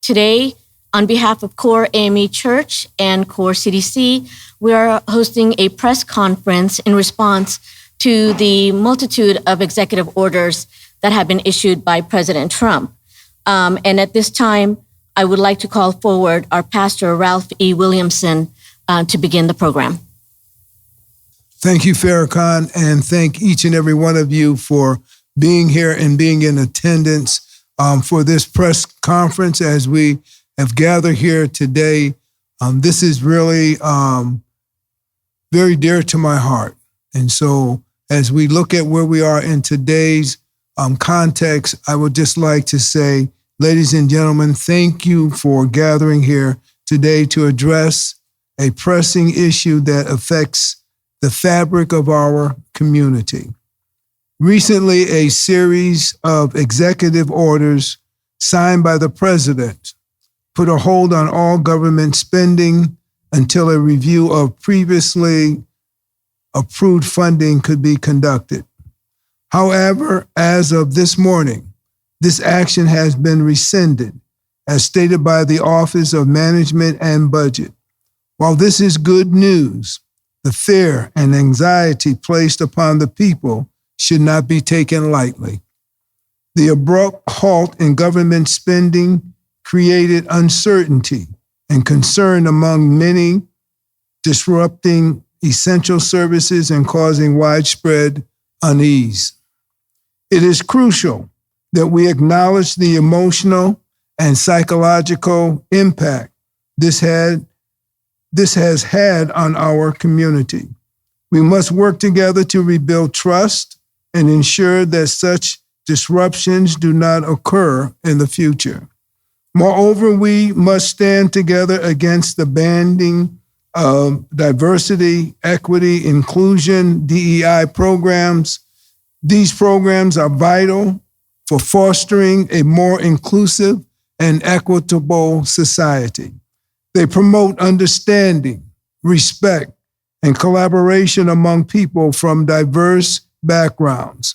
Today, on behalf of Core AME Church and Core CDC, we are hosting a press conference in response to the multitude of executive orders that have been issued by President Trump. And at this time, I would like to call forward our pastor, Ralph E. Williamson, to begin the program. Thank you, Farrakhan, and thank each and every one of you for being here and being in attendance for this press conference as we have gathered here today. This is really very dear to my heart. And so as we look at where we are in today's context, I would just like to say, ladies and gentlemen, thank you for gathering here today to address a pressing issue that affects the fabric of our community. Recently, a series of executive orders signed by the president put a hold on all government spending until a review of previously approved funding could be conducted. However, as of this morning, this action has been rescinded, as stated by the Office of Management and Budget. While this is good news, the fear and anxiety placed upon the people should not be taken lightly. The abrupt halt in government spending created uncertainty and concern among many, disrupting essential services and causing widespread unease. It is crucial that we acknowledge the emotional and psychological impact this has had on our community. We must work together to rebuild trust and ensure that such disruptions do not occur in the future. Moreover, we must stand together against the banning of diversity, equity, inclusion, DEI programs. These programs are vital for fostering a more inclusive and equitable society. They promote understanding, respect, and collaboration among people from diverse backgrounds.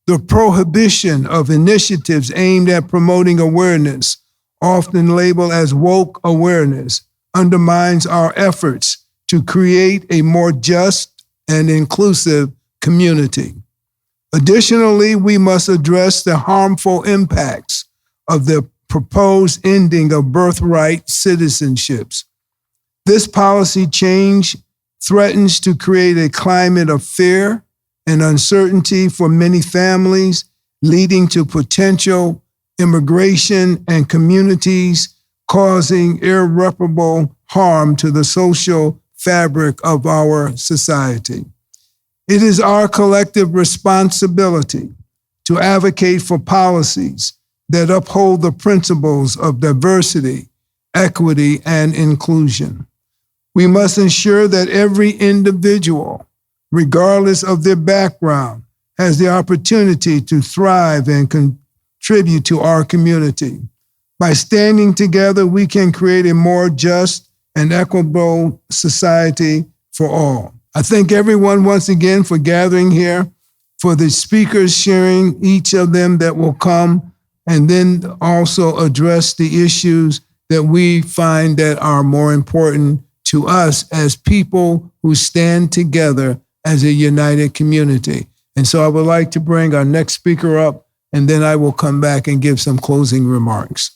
The prohibition of initiatives aimed at promoting awareness, often labeled as woke awareness, undermines our efforts to create a more just and inclusive community. Additionally, we must address the harmful impacts of the proposed ending of birthright citizenships. This policy change threatens to create a climate of fear and uncertainty for many families, leading to potential immigration and communities, causing irreparable harm to the social fabric of our society. It is our collective responsibility to advocate for policies that uphold the principles of diversity, equity, and inclusion. We must ensure that every individual, regardless of their background, has the opportunity to thrive and contribute to our community. By standing together, we can create a more just and equitable society for all. I thank everyone once again for gathering here, for the speakers sharing, each of them that will come, and then also address the issues that we find that are more important to us as people who stand together as a united community. And so I would like to bring our next speaker up, and then I will come back and give some closing remarks.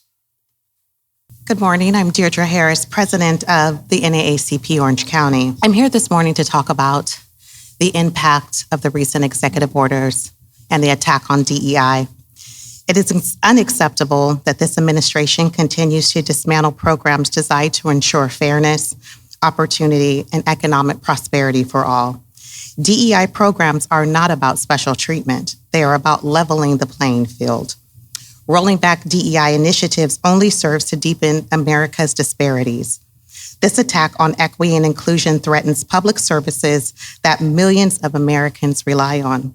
Good morning. I'm Deirdre Harris, president of the NAACP Orange County. I'm here this morning to talk about the impact of the recent executive orders and the attack on DEI. It is unacceptable that this administration continues to dismantle programs designed to ensure fairness, opportunity, and economic prosperity for all. DEI programs are not about special treatment. They are about leveling the playing field. Rolling back DEI initiatives only serves to deepen America's disparities. This attack on equity and inclusion threatens public services that millions of Americans rely on,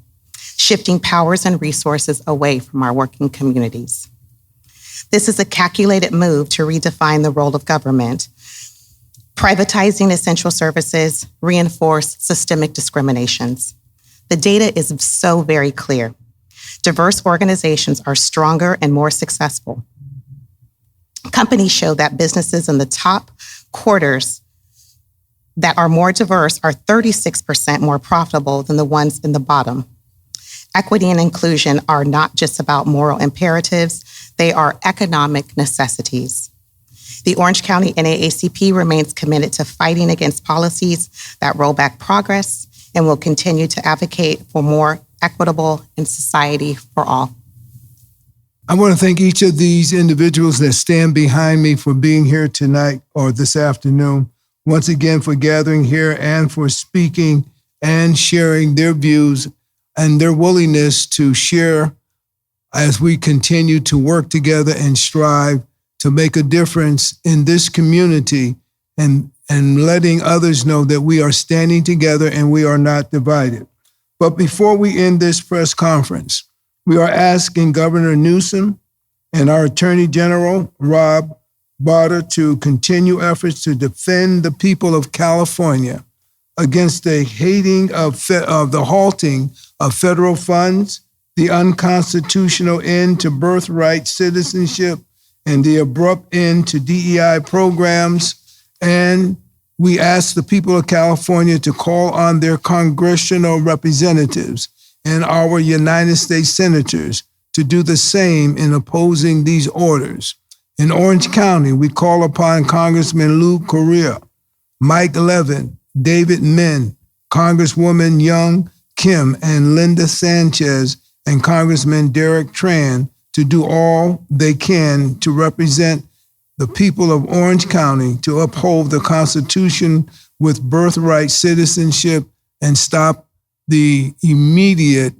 shifting powers and resources away from our working communities. This is a calculated move to redefine the role of government. Privatizing essential services reinforce systemic discriminations. The data is so very clear. Diverse organizations are stronger and more successful. Companies show that businesses in the top quarters that are more diverse are 36% more profitable than the ones in the bottom. Equity and inclusion are not just about moral imperatives, they are economic necessities. The Orange County NAACP remains committed to fighting against policies that roll back progress and will continue to advocate for more equitable in society for all. I want to thank each of these individuals that stand behind me for being here tonight or this afternoon. Once again, for gathering here and for speaking and sharing their views and their willingness to share as we continue to work together and strive to make a difference in this community and letting others know that we are standing together and we are not divided. But before we end this press conference, we are asking Governor Newsom and our Attorney General, Rob Barter, to continue efforts to defend the people of California against the the halting of federal funds, the unconstitutional end to birthright citizenship, and the abrupt end to DEI programs. And we ask the people of California to call on their congressional representatives and our United States senators to do the same in opposing these orders. In Orange County, we call upon Congressman Lou Correa, Mike Levin, David Min, Congresswoman Young Kim, and Linda Sanchez, and Congressman Derek Tran to do all they can to represent the people of Orange County, to uphold the Constitution with birthright citizenship and stop the immediate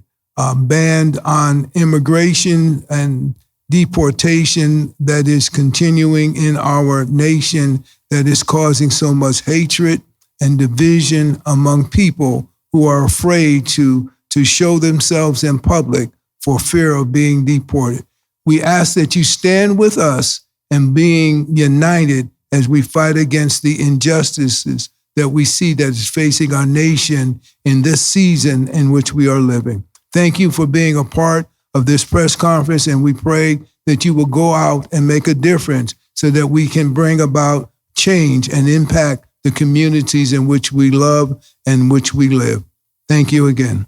ban on immigration and deportation that is continuing in our nation, that is causing so much hatred and division among people who are afraid to show themselves in public for fear of being deported. We ask that you stand with us and being united as we fight against the injustices that we see that is facing our nation in this season in which we are living. Thank you for being a part of this press conference, and we pray that you will go out and make a difference so that we can bring about change and impact the communities in which we love and which we live. Thank you again.